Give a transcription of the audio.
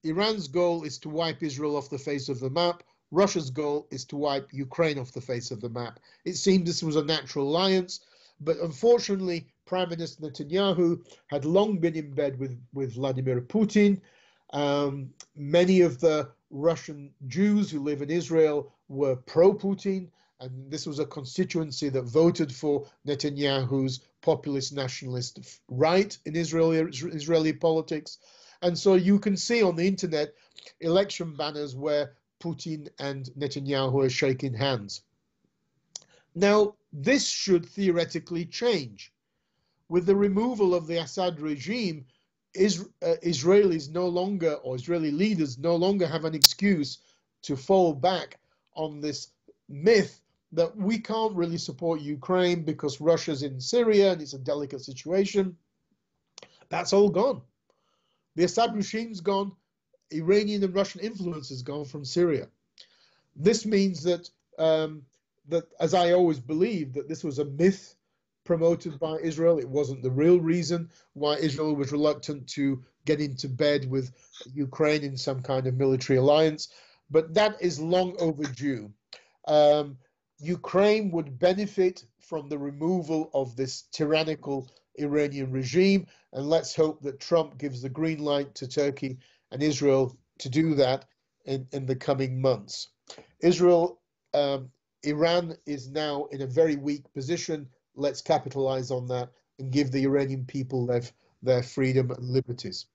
Iran's goal is to wipe Israel off the face of the map. Russia's goal is to wipe Ukraine off the face of the map. It seemed this was a natural alliance, but unfortunately, Prime Minister Netanyahu had long been in bed with Vladimir Putin. Many of the Russian Jews who live in Israel were pro-Putin, and this was a constituency that voted for Netanyahu's populist nationalist right in Israeli politics. And so you can see on the internet election banners where Putin and Netanyahu are shaking hands. Now, this should theoretically change. With the removal of the Assad regime, Israelis no longer, or Israeli leaders no longer have an excuse to fall back on this myth that we can't really support Ukraine because Russia's in Syria and it's a delicate situation. That's all gone. The Assad regime's gone. Iranian and Russian influence has gone from Syria. This means that, as I always believed, that this was a myth promoted by Israel. It wasn't the real reason why Israel was reluctant to get into bed with Ukraine in some kind of military alliance. But that is long overdue. Ukraine would benefit from the removal of this tyrannical Iranian regime, and let's hope that Trump gives the green light to Turkey and Israel to do that in the coming months. Iran is now in a very weak position. Let's capitalize on that and give the Iranian people their freedom and liberties.